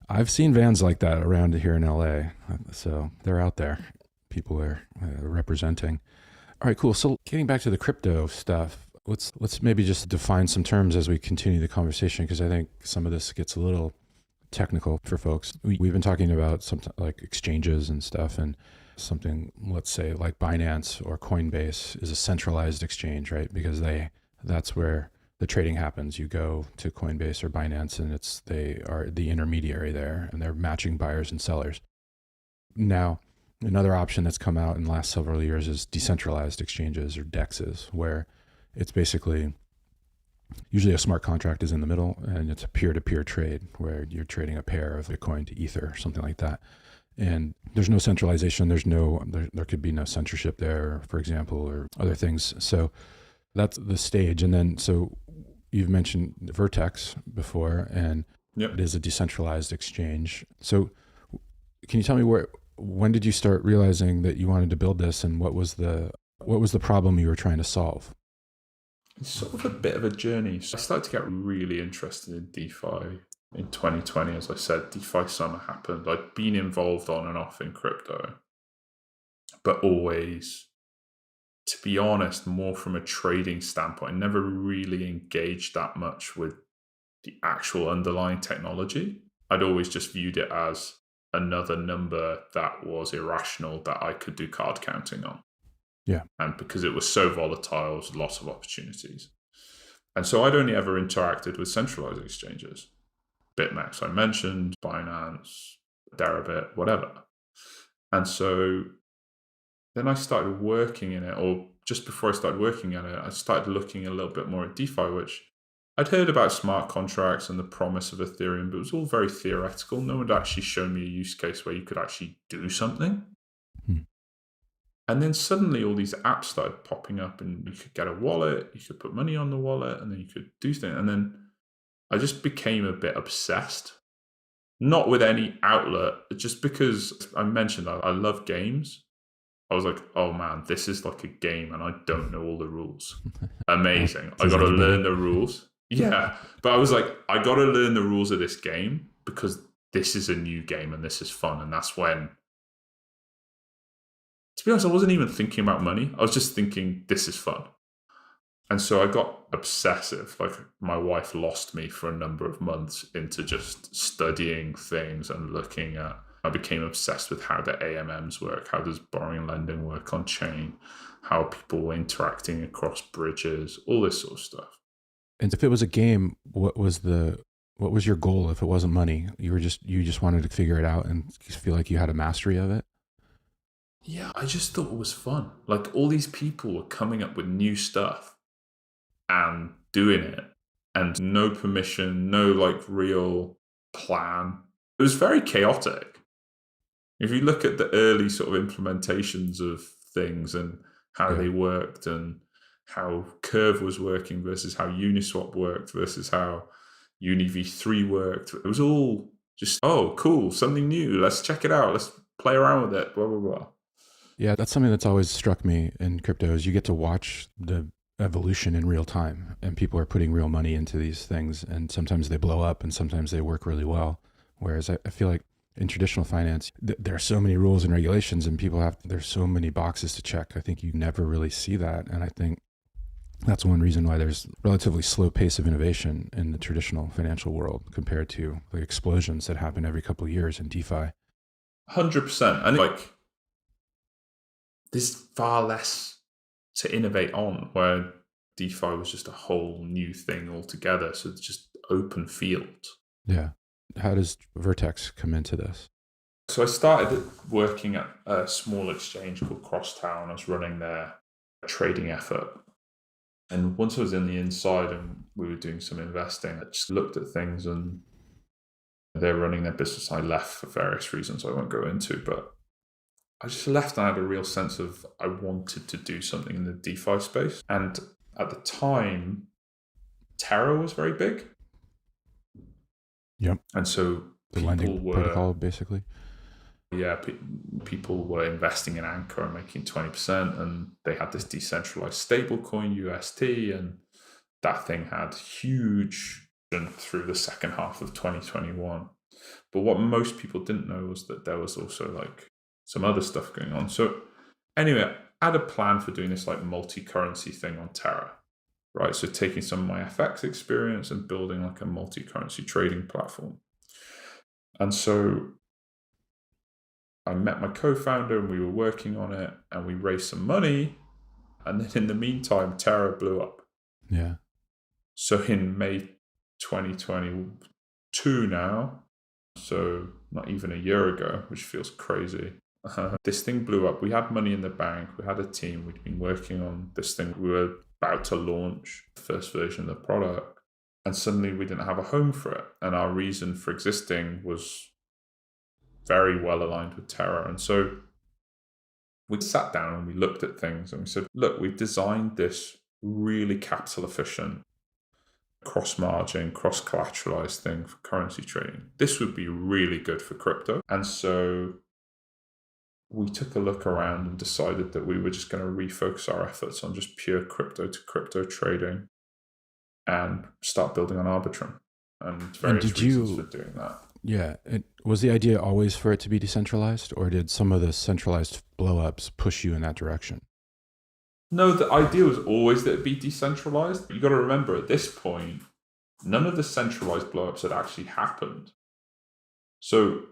I've seen vans like that around here in LA, so they're out there. People are representing. All right, cool. So getting back to the crypto stuff, let's maybe just define some terms as we continue the conversation, because I think some of this gets a little technical for folks. We've been talking about something like exchanges and stuff, and something, let's say, like Binance or Coinbase is a centralized exchange, right? Because that's where the trading happens. You go to Coinbase or Binance, and they are the intermediary there, and they're matching buyers and sellers. Now, another option that's come out in the last several years is decentralized exchanges or DEXs, where it's basically usually a smart contract is in the middle, and it's a peer-to-peer trade where you're trading a pair of Bitcoin to Ether or something like that. And there's no centralization. There could be no censorship there, for example, or other things. So that's the stage. And then, so you've mentioned Vertex before, and It is a decentralized exchange. So can you tell me when did you start realizing that you wanted to build this, and what was the problem you were trying to solve? It's sort of a bit of a journey. So I started to get really interested in DeFi in 2020. As I said, DeFi summer happened. I'd been involved on and off in crypto, but always, to be honest, more from a trading standpoint. I never really engaged that much with the actual underlying technology. I'd always just viewed it as another number that was irrational that I could do card counting on. Yeah. And because it was so volatile, there was lots of opportunities. And so I'd only ever interacted with centralized exchanges. BitMEX, I mentioned, Binance, Deribit, whatever. And so then I started working in it, or just before I started working at it, I started looking a little bit more at DeFi, which I'd heard about smart contracts and the promise of Ethereum, but it was all very theoretical. No one had actually shown me a use case where you could actually do something. And then suddenly all these apps started popping up, and you could get a wallet, you could put money on the wallet, and then you could do things. And then I just became a bit obsessed. Not with any outlet, just because I mentioned I love games. I was like, oh man, this is like a game and I don't know all the rules. Amazing. I got to learn the rules. Yeah. But I was like, I got to learn the rules of this game because this is a new game and this is fun. And that's when, to be honest, I wasn't even thinking about money. I was just thinking, this is fun. And so I got obsessive. Like, my wife lost me for a number of months into just studying things and looking at, I became obsessed with how the AMMs work, how does borrowing and lending work on chain, how people were interacting across bridges, all this sort of stuff. And if it was a game, what was your goal? If it wasn't money, you just wanted to figure it out and feel like you had a mastery of it? Yeah, I just thought it was fun. Like, all these people were coming up with new stuff and doing it, and no permission, no like real plan. It was very chaotic. If you look at the early sort of implementations of things and how they worked and how Curve was working versus how Uniswap worked versus how UniV3 worked, it was all just, oh, cool, something new. Let's check it out. Let's play around with it, blah, blah, blah. Yeah, that's something that's always struck me in crypto is you get to watch the evolution in real time, and people are putting real money into these things, and sometimes they blow up and sometimes they work really well. Whereas I feel like in traditional finance, there are so many rules and regulations, and there's so many boxes to check. I think you never really see that. And I think that's one reason why there's relatively slow pace of innovation in the traditional financial world compared to the explosions that happen every couple of years in DeFi. 100%. And like, there's far less to innovate on, where DeFi was just a whole new thing altogether. So it's just open field. Yeah. How does Vertex come into this? So I started working at a small exchange called Crosstown. I was running their trading effort. And once I was in the inside and we were doing some investing, I just looked at things, and they're running their business. I left for various reasons I won't go into, but I just left and I had a real sense of I wanted to do something in the DeFi space. And at the time, Terra was very big. Yep. And so the lending protocol, basically. Yeah, people were investing in Anchor and making 20%, and they had this decentralized stablecoin UST, and that thing had huge through the second half of 2021. But what most people didn't know was that there was also like some other stuff going on. So anyway, I had a plan for doing this like multi-currency thing on Terra, right? So taking some of my FX experience and building like a multi-currency trading platform. And so I met my co-founder and we were working on it, and we raised some money. And then in the meantime, Terra blew up. Yeah. So in May 2022 now, so not even a year ago, which feels crazy, this thing blew up. We had money in the bank. We had a team. We'd been working on this thing. We were about to launch the first version of the product. And suddenly we didn't have a home for it. And our reason for existing was very well aligned with Terra. And so we sat down and we looked at things and we said, look, we've designed this really capital efficient, cross-margin, cross-collateralized thing for currency trading. This would be really good for crypto. And so we took a look around and decided that we were just going to refocus our efforts on just pure crypto to crypto trading and start building on Arbitrum. And various reasons for doing that. Yeah. Was the idea always for it to be decentralized, or did some of the centralized blowups push you in that direction? No, the idea was always that it'd be decentralized. You got to remember, at this point, none of the centralized blowups had actually happened. So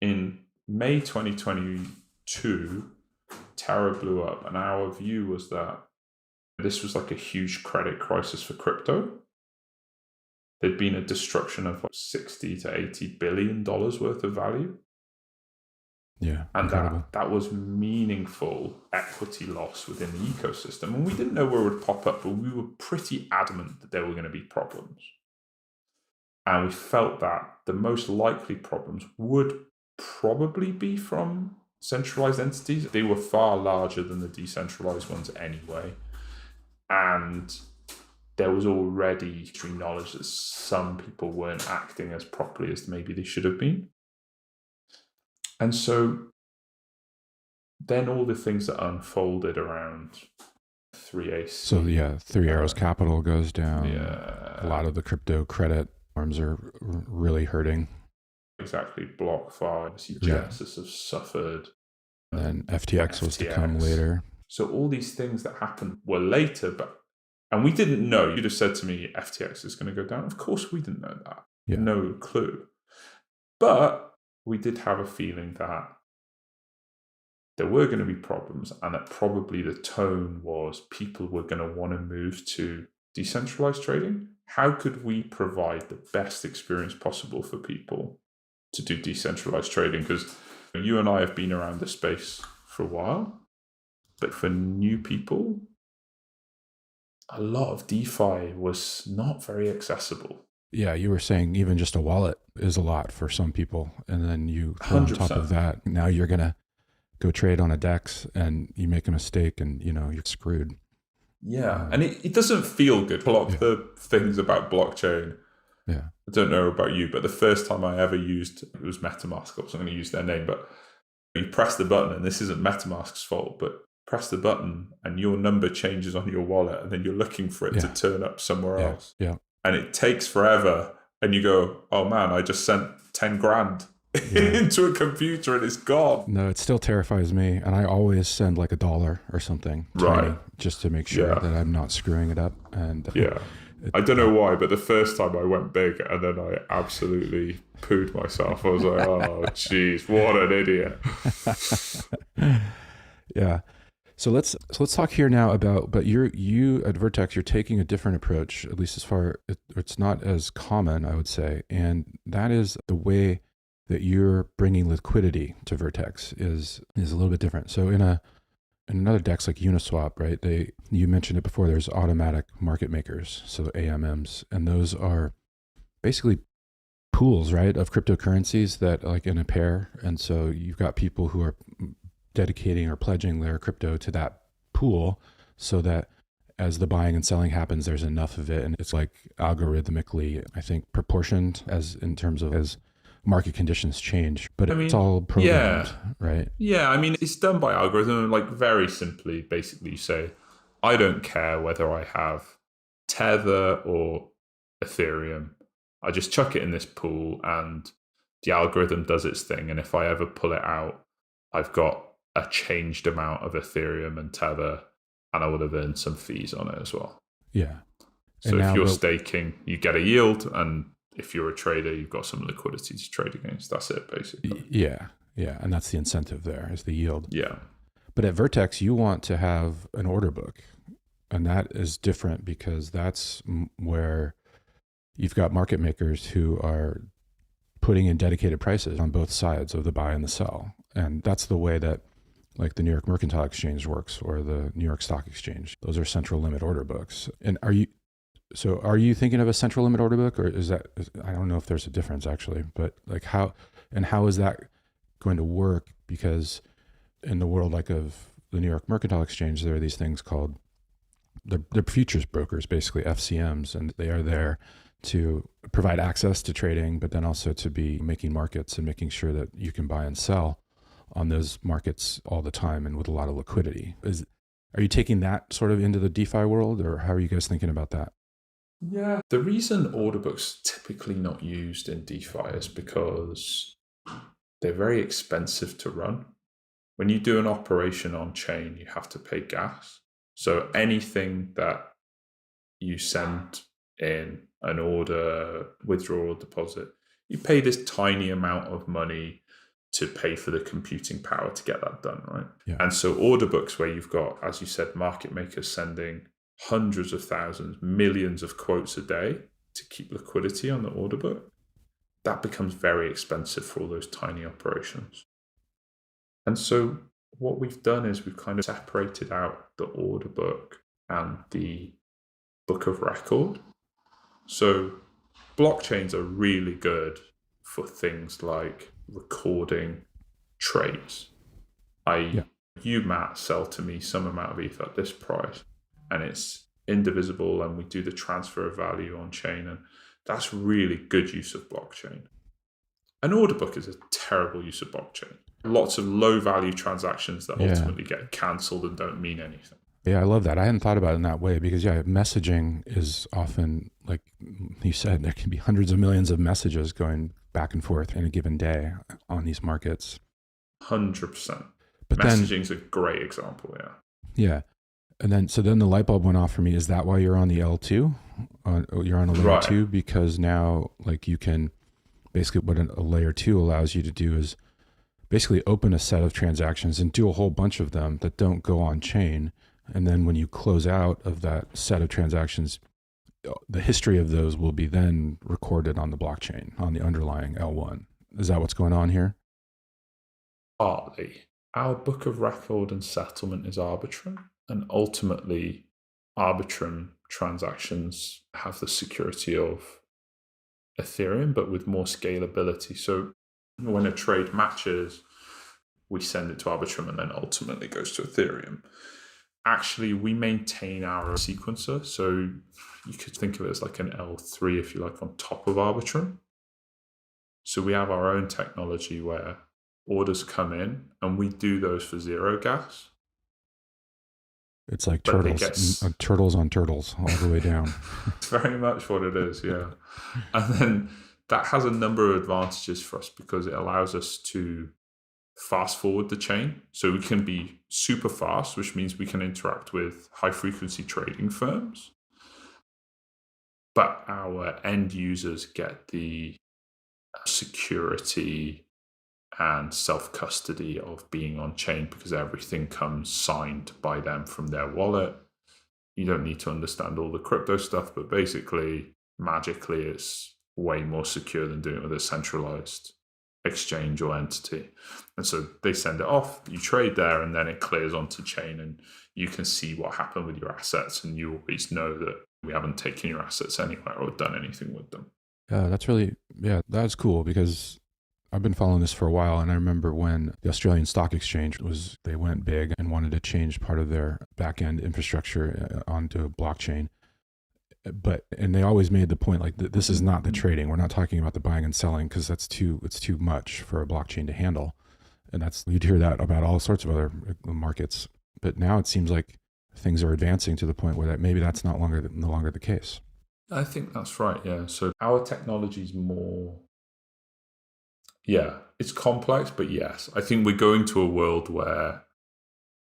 in May 2022, Terra blew up, and our view was that this was like a huge credit crisis for crypto. There'd been a destruction of like $60 to $80 billion worth of value. Yeah. And that was meaningful equity loss within the ecosystem. And we didn't know where it would pop up, but we were pretty adamant that there were going to be problems. And we felt that the most likely problems would probably be from centralized entities. They were far larger than the decentralized ones anyway. And there was already knowledge that some people weren't acting as properly as maybe they should have been. And so then all the things that unfolded around 3AC. So yeah, Three Arrows Capital goes down. Yeah. A lot of the crypto credit arms are really hurting. Exactly. BlockFi, Genesis have suffered. And then FTX was to come later. So all these things that happened were later, and we didn't know. You'd have said to me, FTX is going to go down. Of course we didn't know that. Yeah. No clue. But we did have a feeling that there were going to be problems, and that probably the tone was people were going to want to move to decentralized trading. How could we provide the best experience possible for people to do decentralized trading? Because you and I have been around this space for a while, but for new people, a lot of DeFi was not very accessible. Yeah, you were saying even just a wallet is a lot for some people. And then you throw on top of that, now you're going to go trade on a DEX and you make a mistake and, you're screwed. Yeah, and it doesn't feel good. A lot of the things about blockchain, I don't know about you, but the first time I ever used, it was MetaMask. I was going to use their name, but you press the button, and this isn't MetaMask's fault, but press the button and your number changes on your wallet, and then you're looking for it to turn up somewhere else. Yeah. And it takes forever. And you go, oh man, I just sent 10 grand into a computer and it's gone. No, it still terrifies me. And I always send like $1 or something tiny, just to make sure that I'm not screwing it up. And I don't know why, but the first time I went big and then I absolutely pooed myself. I was like, oh, geez, what an idiot. Yeah. So let's talk here now about, but you at Vertex, you're taking a different approach, at least as far, it's not as common, I would say. And that is the way that you're bringing liquidity to Vertex is a little bit different. So in another DEX like Uniswap, right? You mentioned it before, there's automatic market makers, so AMMs, and those are basically pools, right, of cryptocurrencies that like in a pair. And so you've got people who are dedicating or pledging their crypto to that pool so that as the buying and selling happens, there's enough of it. And it's like algorithmically, I think, proportioned as in terms of as market conditions change, but it's all programmed, right? Yeah. I mean, it's done by algorithm. Like very simply, basically you say, I don't care whether I have Tether or Ethereum. I just chuck it in this pool and the algorithm does its thing. And if I ever pull it out, I've got a changed amount of Ethereum and Tether, and I would have earned some fees on it as well. Yeah. So if you're staking, you get a yield, and if you're a trader, you've got some liquidity to trade against. That's it, basically. Yeah. And that's the incentive there, is the yield. Yeah. But at Vertex, you want to have an order book, and that is different because that's where you've got market makers who are putting in dedicated prices on both sides of the buy and the sell. And that's the way that like the New York Mercantile Exchange works or the New York Stock Exchange. Those are central limit order books. And are you thinking of a central limit order book, or I don't know if there's a difference actually, but like how is that going to work? Because in the world like of the New York Mercantile Exchange, there are these things called, they're futures brokers, basically FCMs, and they are there to provide access to trading, but then also to be making markets and making sure that you can buy and sell on those markets all the time and with a lot of liquidity. Are you taking that sort of into the DeFi world, or how are you guys thinking about that? Yeah. The reason order books typically not used in DeFi is because they're very expensive to run. When you do an operation on chain, you have to pay gas. So anything that you send in an order, withdrawal, deposit, you pay this tiny amount of money to pay for the computing power to get that done, right? Yeah. And so order books where you've got, as you said, market makers sending hundreds of thousands, millions of quotes a day to keep liquidity on the order book, that becomes very expensive for all those tiny operations. And so what we've done is we've kind of separated out the order book and the book of record. So blockchains are really good for things like recording trades. You, Matt, sell to me some amount of ETH at this price, and it's indivisible, and we do the transfer of value on chain, and that's really good use of blockchain. An order book is a terrible use of blockchain. Lots of low value transactions that ultimately get cancelled and don't mean anything. Yeah, I love that. I hadn't thought about it in that way because messaging is often, like you said, there can be hundreds of millions of messages going back and forth in a given day on these markets. 100%. But messaging is a great example, Yeah. And then the light bulb went off for me. Is that why you're on the L2? You're on a layer 2 because now like you can basically, what a layer 2 allows you to do is basically open a set of transactions and do a whole bunch of them that don't go on chain. And then when you close out of that set of transactions, the history of those will be then recorded on the blockchain, on the underlying L1. Is that what's going on here? Partly. Our book of record and settlement is Arbitrum, and ultimately Arbitrum transactions have the security of Ethereum, but with more scalability. So when a trade matches, we send it to Arbitrum and then ultimately goes to Ethereum. Actually, we maintain our sequencer. So you could think of it as like an L3, if you like, on top of Arbitrum. So we have our own technology where orders come in and we do those for zero gas. It's like but they turtles, turtles on turtles all the way down. it's very much what it is, yeah. And then that has a number of advantages for us because it allows us to fast forward the chain. So we can be super fast, which means we can interact with high frequency trading firms. But our end users get the security and self-custody of being on chain because everything comes signed by them from their wallet. You don't need to understand all the crypto stuff, but basically, magically, it's way more secure than doing it with a centralized exchange or entity. And so they send it off, you trade there, and then it clears onto chain, and you can see what happened with your assets, and you always know that we haven't taken your assets anywhere or done anything with them. That's cool because I've been following this for a while, and I remember when the Australian Stock Exchange they went big and wanted to change part of their back-end infrastructure onto blockchain. And they always made the point like this is not the trading. We're not talking about the buying and selling because it's too much for a blockchain to handle. And you'd hear that about all sorts of other markets. But now it seems like things are advancing to the point where maybe that's no longer the case. I think that's right, yeah. So our technology is more, it's complex, but yes, I think we're going to a world where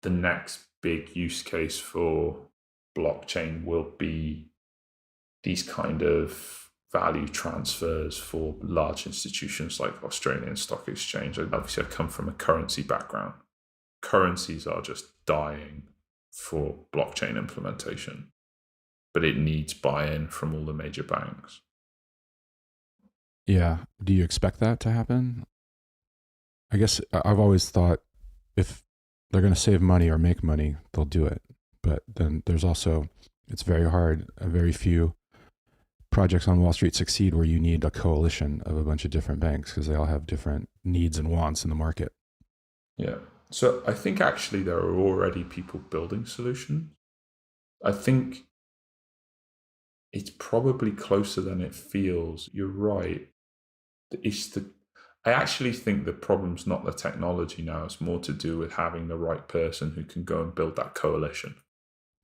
the next big use case for blockchain will be these kind of value transfers for large institutions like Australian Stock Exchange. Obviously, I come from a currency background. Currencies are just dying for blockchain implementation, but it needs buy-in from all the major banks. Yeah. Do you expect that to happen? I guess I've always thought if they're going to save money or make money, they'll do it. But then there's also, it's very hard. Very few projects on Wall Street succeed where you need a coalition of a bunch of different banks because they all have different needs and wants in the market. Yeah. So I think actually there are already people building solutions. I think it's probably closer than it feels. You're right. I actually think the problem's not the technology now. It's more to do with having the right person who can go and build that coalition.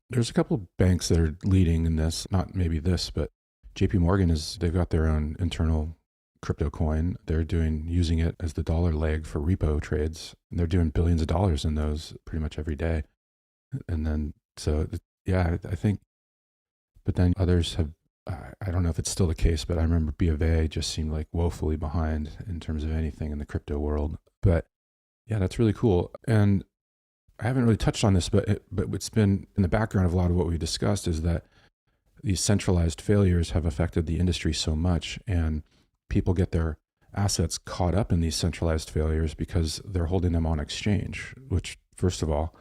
There's a couple of banks that are leading in this, not maybe this, but JP Morgan they've got their own internal crypto coin. They're using it as the dollar leg for repo trades. And they're doing billions of dollars in those pretty much every day. And then, I think, but then others have, I don't know if it's still the case, but I remember B of A just seemed like woefully behind in terms of anything in the crypto world. But yeah, that's really cool. And I haven't really touched on this, but what's been in the background of a lot of what we discussed is that these centralized failures have affected the industry so much, and people get their assets caught up in these centralized failures because they're holding them on exchange, which, first of all,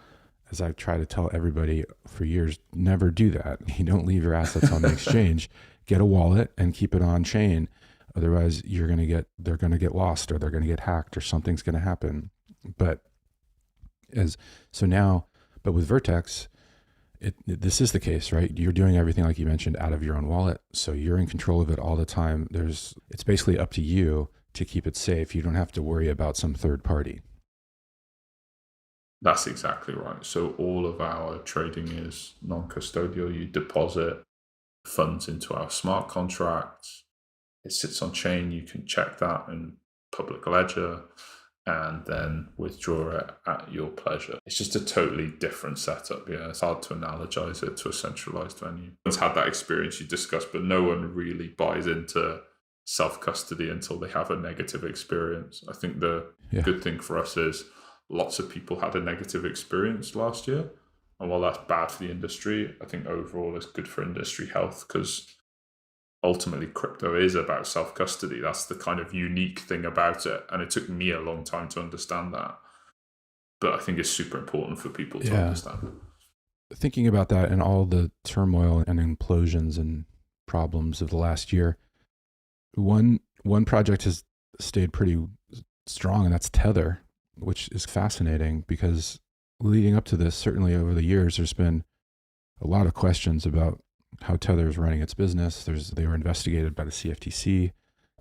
as I try to tell everybody for years, never do that. You don't leave your assets on the exchange. Get a wallet and keep it on chain. Otherwise, they're going to get lost, or they're going to get hacked, or something's going to happen. But with Vertex, this is the case, right? You're doing everything, like you mentioned, out of your own wallet. So you're in control of it all the time. It's basically up to you to keep it safe. You don't have to worry about some third party. That's exactly right. So all of our trading is non-custodial. You deposit funds into our smart contracts. It sits on chain. You can check that in public ledger and then withdraw it at your pleasure. It's just a totally different setup. Yeah, it's hard to analogize it to a centralized venue. Everyone's had that experience you discussed, but no one really buys into self-custody until they have a negative experience. I think the good thing for us is lots of people had a negative experience last year. And while that's bad for the industry, I think overall it's good for industry health because ultimately crypto is about self-custody. That's the kind of unique thing about it. And it took me a long time to understand that. But I think it's super important for people to understand. Thinking about that and all the turmoil and implosions and problems of the last year, one project has stayed pretty strong, and that's Tether, which is fascinating because leading up to this, certainly over the years, there's been a lot of questions about how Tether is running its business. They were investigated by the CFTC.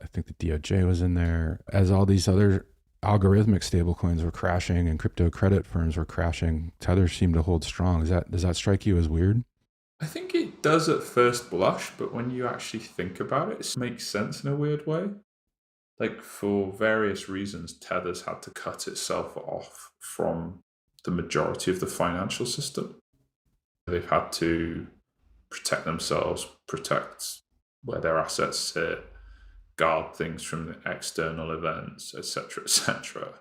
I think the DOJ was in there, as all these other algorithmic stablecoins were crashing and crypto credit firms were crashing, Tether seemed to hold strong. Does that strike you as weird? I think it does at first blush, but when you actually think about it, it makes sense in a weird way. Like, for various reasons, Tether's had to cut itself off from the majority of the financial system. They've had to protect themselves, protect where their assets sit, guard things from external events, etc., etc.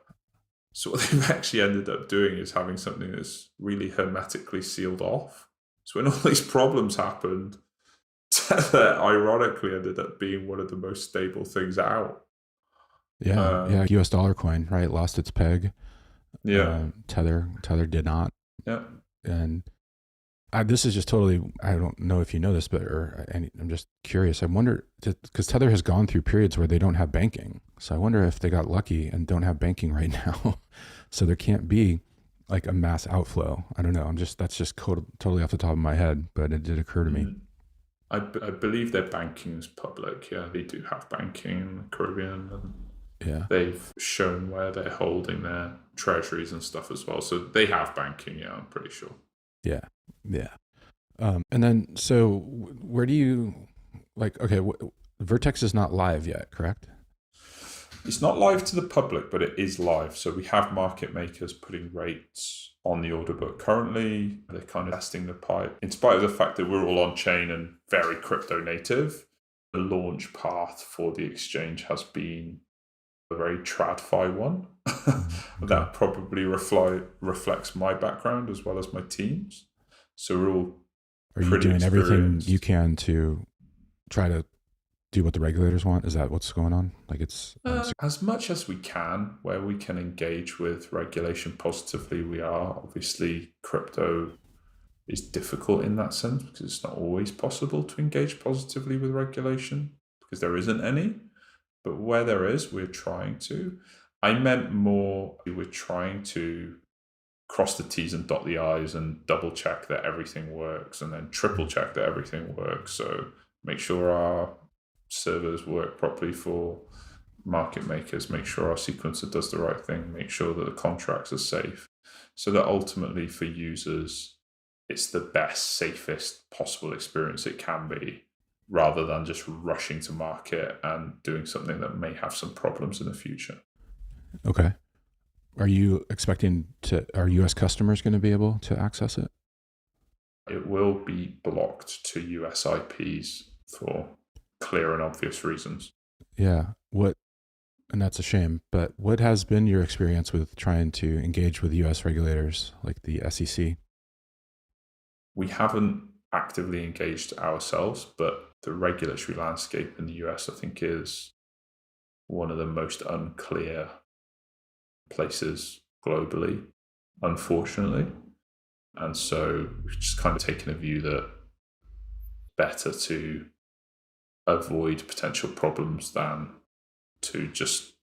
So what they've actually ended up doing is having something that's really hermetically sealed off. So when all these problems happened, Tether ironically ended up being one of the most stable things out. Yeah. US dollar coin, right? Lost its peg. Yeah. Tether did not. Yeah. And this is just totally, I don't know if you know this, but I'm just curious. I wonder, because Tether has gone through periods where they don't have banking. So I wonder if they got lucky and don't have banking right now. So there can't be like a mass outflow. I don't know. That's just totally off the top of my head, but it did occur to me. I believe their banking is public. Yeah, they do have banking in the Caribbean. And yeah. They've shown where they're holding their treasuries and stuff as well. So they have banking, yeah, I'm pretty sure. Yeah. Yeah. And then, so where do you, okay, Vertex is not live yet, correct? It's not live to the public, but it is live. So we have market makers putting rates on the order book currently. They're kind of testing the pipe. In spite of the fact that we're all on chain and very crypto native, the launch path for the exchange has been a very TradFi one. That probably reflects my background as well as my team's. So we're all Are you doing everything you can to try to do what the regulators want? Is that what's going on? Like, it's as much as we can, where we can engage with regulation positively, we are. Obviously, crypto is difficult in that sense because it's not always possible to engage positively with regulation because there isn't any. But where there is, we're trying to. I meant more, we're trying to cross the T's and dot the I's and double check that everything works and then triple check that everything works. So make sure our servers work properly for market makers, make sure our sequencer does the right thing, make sure that the contracts are safe, so that ultimately for users, it's the best, safest possible experience it can be, rather than just rushing to market and doing something that may have some problems in the future. Okay. Are you expecting are US customers going to be able to access it? It will be blocked to US IPs for clear and obvious reasons. Yeah. And that's a shame, but what has been your experience with trying to engage with US regulators like the SEC? We haven't actively engaged ourselves, but the regulatory landscape in the US, I think, is one of the most unclear places globally, unfortunately. And so we've just kind of taken a view that better to avoid potential problems than to just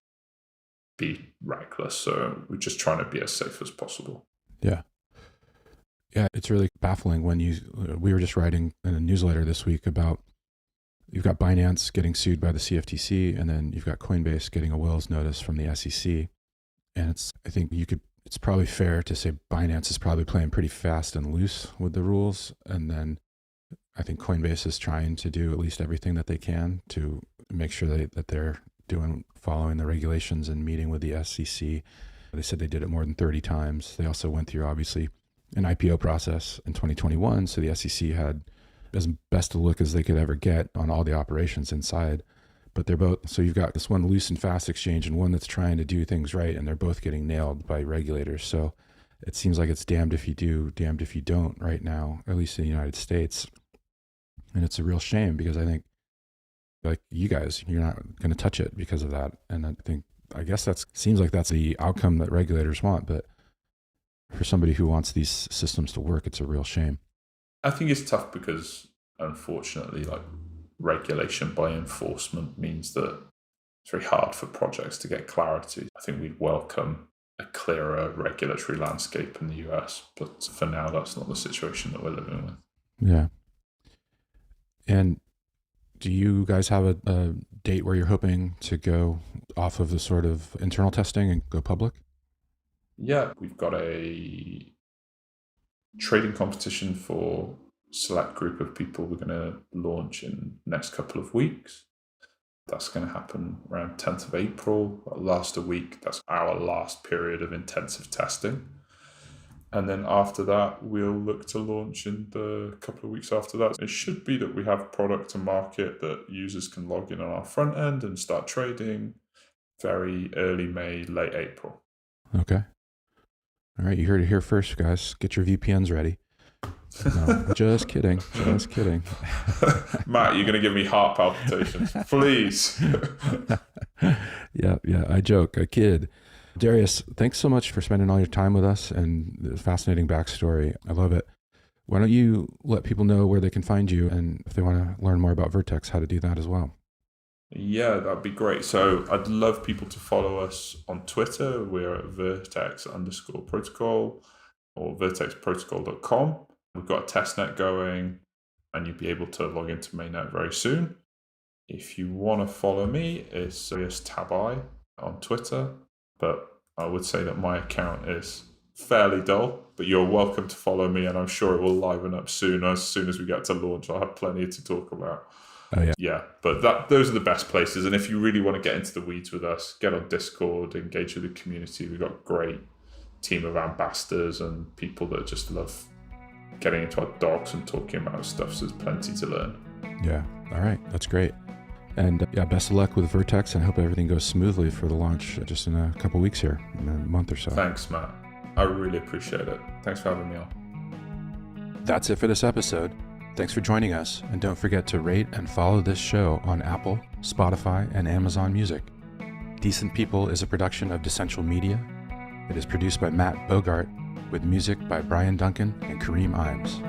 be reckless. So we're just trying to be as safe as possible. Yeah. Yeah, it's really baffling when we were just writing in a newsletter this week about, you've got Binance getting sued by the CFTC, and then you've got Coinbase getting a Wills notice from the SEC. And it's probably fair to say Binance is probably playing pretty fast and loose with the rules. And then I think Coinbase is trying to do at least everything that they can to make sure that they're following the regulations and meeting with the SEC. They said they did it more than 30 times. They also went through, obviously, an IPO process in 2021. So the SEC had as best a look as they could ever get on all the operations inside. But they're both, so you've got this one loose and fast exchange and one that's trying to do things right, and they're both getting nailed by regulators. So it seems like it's damned if you do, damned if you don't right now, at least in the United States. And it's a real shame because I think, like you guys, you're not going to touch it because of that. And I guess seems like that's the outcome that regulators want. But for somebody who wants these systems to work, it's a real shame. I think it's tough because, unfortunately, like, regulation by enforcement means that it's very hard for projects to get clarity. I think we'd welcome a clearer regulatory landscape in the US, but for now, that's not the situation that we're living with. Yeah. And Do you guys have a date where you're hoping to go off of the sort of internal testing and go public? Yeah, we've got a trading competition for select group of people we're going to launch in the next couple of weeks. That's going to happen around 10th of April. That'll last a week. That's our last period of intensive testing. And then after that, we'll look to launch in the couple of weeks after that. It should be that we have product to market that users can log in on our front end and start trading very early May, late April. Okay. All right, you heard it here first, guys. Get your VPNs ready. No, just kidding. Just kidding. Matt, you're going to give me heart palpitations. Please. Yeah, I joke. I kid. Darius, thanks so much for spending all your time with us and the fascinating backstory. I love it. Why don't you let people know where they can find you, and if they want to learn more about Vertex, how to do that as well? Yeah, that'd be great. So I'd love people to follow us on Twitter. We're at Vertex_protocol or vertexprotocol.com. We've got a testnet going, and you'll be able to log into mainnet very soon. If you want to follow me, it's Darius Tabatabai on Twitter. But I would say that my account is fairly dull, but you're welcome to follow me, and I'm sure it will liven up soon. As soon as we get to launch, I'll have plenty to talk about. Oh, yeah. Yeah, but those are the best places. And if you really want to get into the weeds with us, get on Discord, engage with the community. We've got a great team of ambassadors and people that just love getting into our docs and talking about stuff. So there's plenty to learn. Yeah. All right. That's great. And best of luck with Vertex, and I hope everything goes smoothly for the launch just in a couple weeks here, in a month or so. Thanks, Matt. I really appreciate it. Thanks for having me on. That's it for this episode. Thanks for joining us, and don't forget to rate and follow this show on Apple, Spotify, and Amazon Music. Decent People is a production of Decentral Media. It is produced by Matt Bogart, with music by Brian Duncan and Kareem Imes.